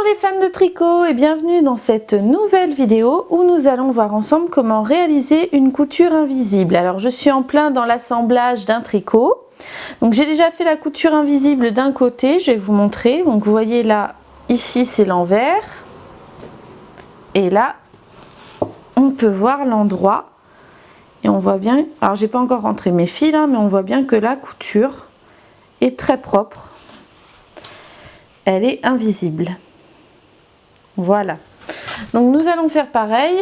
les fans de tricot et bienvenue dans cette nouvelle vidéo où nous allons voir ensemble comment réaliser une couture invisible. Alors je suis en plein dans l'assemblage d'un tricot. Donc j'ai déjà fait la couture invisible d'un côté, je vais vous montrer. Donc vous voyez là, ici c'est l'envers. Et là, on peut voir l'endroit. Et on voit bien, alors j'ai pas encore rentré mes fils hein, mais on voit bien que la couture est très propre. Elle est invisible. Voilà. Donc nous allons faire pareil.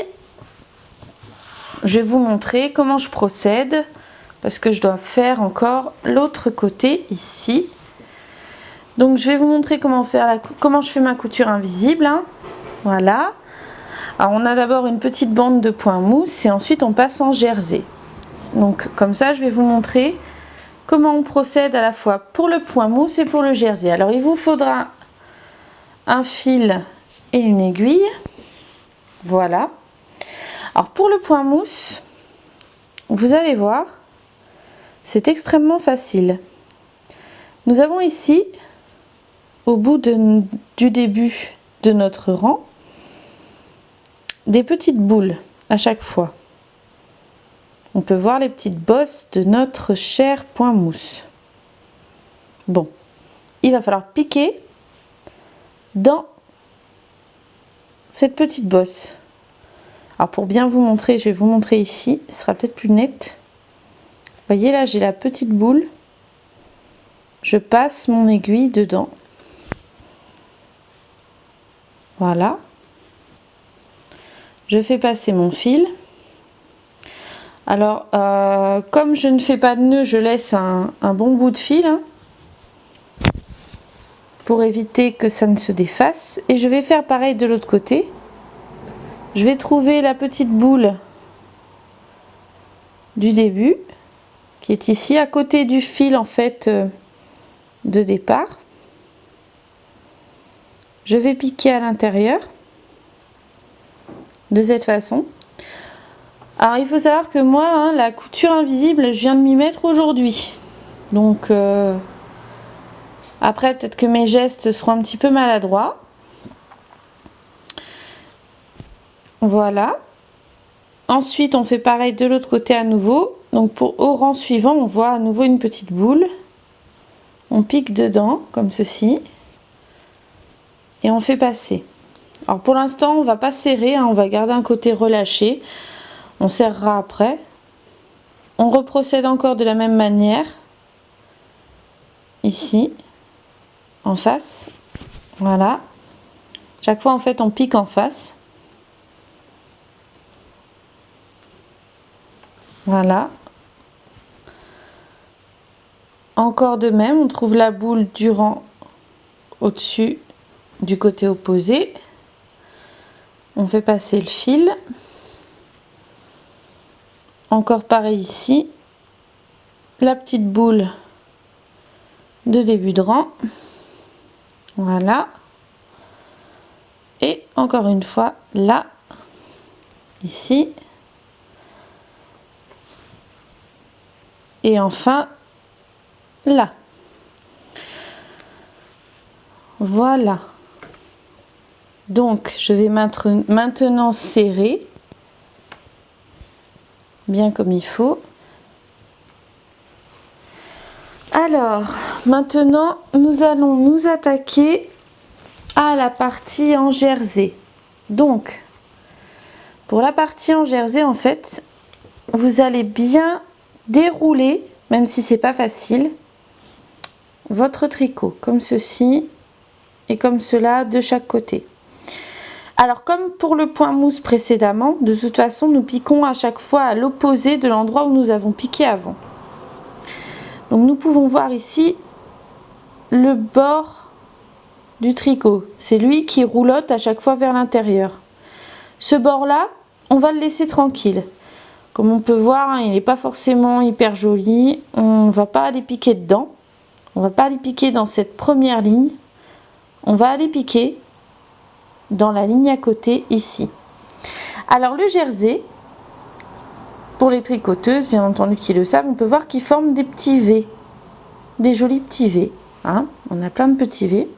Je vais vous montrer comment je procède parce que je dois faire encore l'autre côté ici. Donc je vais vous montrer comment je fais ma couture invisible. Hein. Voilà. Alors on a d'abord une petite bande de point mousse et ensuite on passe en jersey. Donc comme ça je vais vous montrer comment on procède à la fois pour le point mousse et pour le jersey. Alors il vous faudra un fil et une aiguille. Voilà. Alors pour le point mousse, vous allez voir, c'est extrêmement facile. Nous avons ici, au bout du début de notre rang, des petites boules à chaque fois. On peut voir les petites bosses de notre cher point mousse. Bon, il va falloir piquer dans cette petite bosse. Alors pour bien vous montrer, je vais vous montrer ici, ce sera peut-être plus net. Vous voyez là, j'ai la petite boule. Je passe mon aiguille dedans. Voilà. Je fais passer mon fil. Alors, comme je ne fais pas de nœud, je laisse un bon bout de fil hein, pour éviter que ça ne se défasse. Et je vais faire pareil de l'autre côté. Je vais trouver la petite boule du début, qui est ici, à côté du fil en fait de départ. Je vais piquer à l'intérieur de cette façon. Alors il faut savoir que moi, hein, la couture invisible, je viens de m'y mettre aujourd'hui. Donc après peut-être que mes gestes seront un petit peu maladroits. Voilà. Ensuite on fait pareil de l'autre côté à nouveau. Donc au rang suivant on voit à nouveau une petite boule. On pique dedans comme ceci. Et on fait passer. Alors pour l'instant on va pas serrer, hein, on va garder un côté relâché. On serrera après. On reprocède encore de la même manière. Ici. En face. Voilà. Chaque fois en fait on pique en face. Voilà. Encore de même, on trouve la boule du rang au-dessus du côté opposé. On fait passer le fil. Encore pareil ici. La petite boule de début de rang. Voilà. Et encore une fois là, ici. Et enfin là. Voilà. Donc je vais maintenant serrer bien comme il faut. Alors maintenant nous allons nous attaquer à la partie en jersey. Donc pour la partie en jersey en fait vous allez bien dérouler, même si c'est pas facile, votre tricot comme ceci et comme cela de chaque côté. Alors comme pour le point mousse précédemment, de toute façon nous piquons à chaque fois à l'opposé de l'endroit où nous avons piqué avant. Donc nous pouvons voir ici le bord du tricot, c'est lui qui roulotte à chaque fois vers l'intérieur. Ce bord là, on va le laisser tranquille. Comme on peut voir, hein, il n'est pas forcément hyper joli, on ne va pas aller piquer dedans, on ne va pas aller piquer dans cette première ligne, on va aller piquer dans la ligne à côté ici. Alors le jersey, pour les tricoteuses bien entendu qui le savent, on peut voir qu'il forme des petits V, des jolis petits V, hein, on a plein de petits V.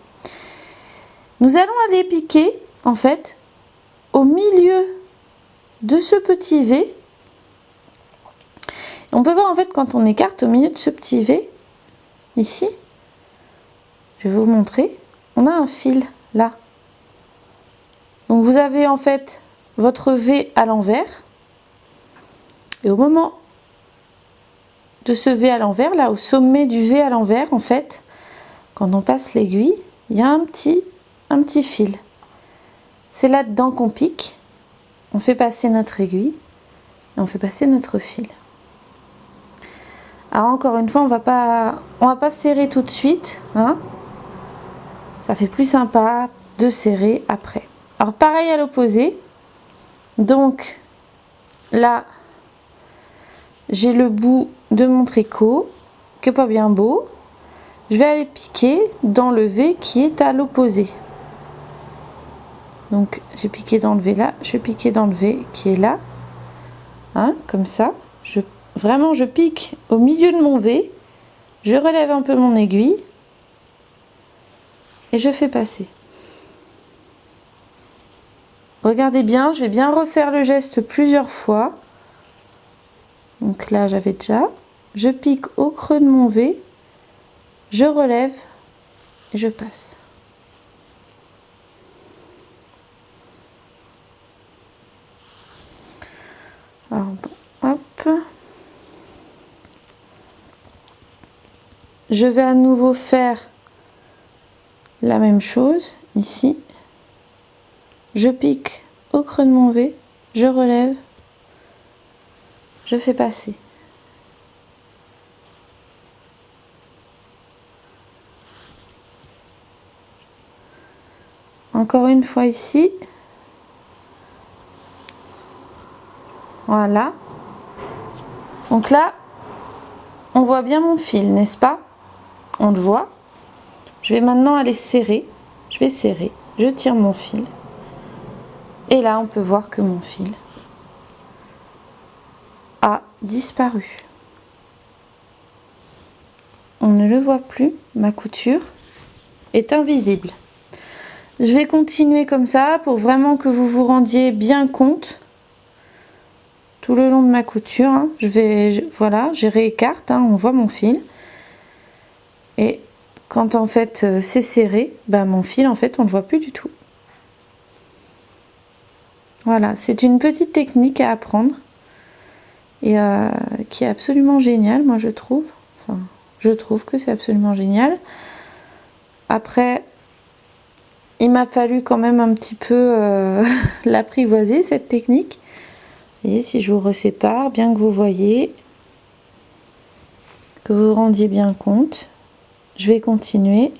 Nous allons aller piquer en fait au milieu de ce petit V. On peut voir en fait quand on écarte au milieu de ce petit V, ici, je vais vous montrer, on a un fil là. Donc vous avez en fait votre V à l'envers. Et au moment de ce V à l'envers, là au sommet du V à l'envers, en fait, quand on passe l'aiguille, il y a un petit fil. C'est là-dedans qu'on pique, on fait passer notre aiguille et on fait passer notre fil. Alors encore une fois, on va pas serrer tout de suite, hein. Ça fait plus sympa de serrer après. Alors pareil à l'opposé. Donc là, j'ai le bout de mon tricot qui est pas bien beau. Je vais aller piquer dans le V qui est à l'opposé. Donc j'ai piqué dans le V là, je vais piquer dans le V qui est là, hein, comme ça. Vraiment je pique au milieu de mon V, je relève un peu mon aiguille et je fais passer. Regardez bien, je vais bien refaire le geste plusieurs fois. Donc là j'avais déjà, je pique au creux de mon V, je relève et je passe. Alors bon, hop. Je vais à nouveau faire la même chose ici. Je pique au creux de mon V, je relève, je fais passer. Encore une fois ici. Voilà. Donc là, on voit bien mon fil, n'est-ce pas? On le voit. Je vais maintenant aller serrer. Je vais serrer. Je tire mon fil. Et là, on peut voir que mon fil a disparu. On ne le voit plus. Ma couture est invisible. Je vais continuer comme ça pour vraiment que vous vous rendiez bien compte tout le long de ma couture. Hein. Voilà, je réécarte, hein, on voit mon fil. Et quand en fait c'est serré, bah, mon fil en fait on ne le voit plus du tout. Voilà, c'est une petite technique à apprendre et qui est absolument géniale, moi je trouve. Enfin, je trouve que c'est absolument génial. Après, il m'a fallu quand même un petit peu l'apprivoiser cette technique. Vous voyez, si je vous resépare, bien que vous voyez, que vous vous rendiez bien compte, je vais continuer.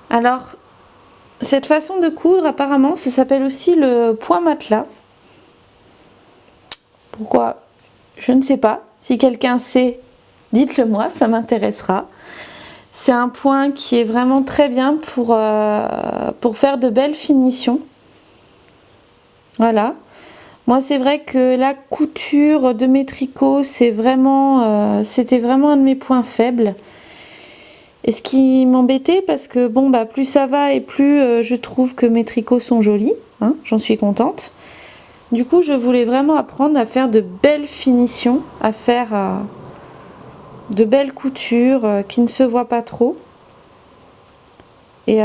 Alors, cette façon de coudre, apparemment, ça s'appelle aussi le point matelas. Pourquoi? Je ne sais pas. Si quelqu'un sait, dites-le moi, ça m'intéressera. C'est un point qui est vraiment très bien pour faire de belles finitions. Voilà. Moi, c'est vrai que la couture de mes tricots, c'était vraiment un de mes points faibles. Et ce qui m'embêtait, parce que bon, bah, plus ça va et plus je trouve que mes tricots sont jolis, hein, j'en suis contente. Du coup, je voulais vraiment apprendre à faire de belles finitions, à faire de belles coutures qui ne se voient pas trop. Et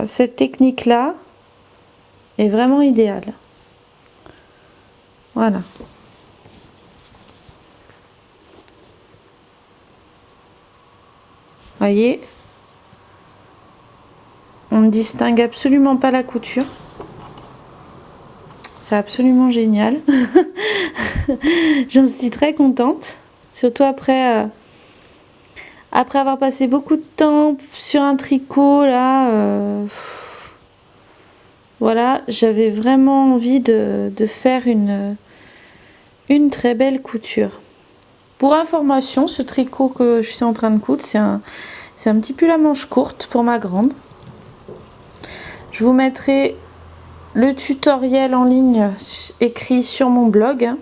cette technique-là est vraiment idéale. Voilà. Voyez, on ne distingue absolument pas la couture. C'est absolument génial. J'en suis très contente. Surtout après avoir passé beaucoup de temps sur un tricot, là. Voilà, j'avais vraiment envie de faire une très belle couture. Pour information, ce tricot que je suis en train de coudre, c'est un petit pull à manches courtes pour ma grande. Je vous mettrai le tutoriel en ligne écrit sur mon blog, hein.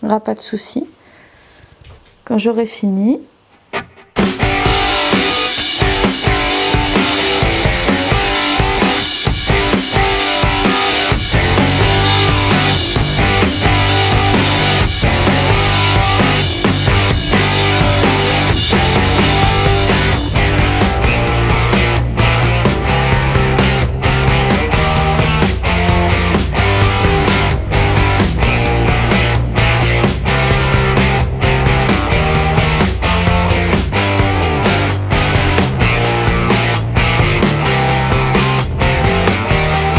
Il n'y aura pas de souci quand j'aurai fini.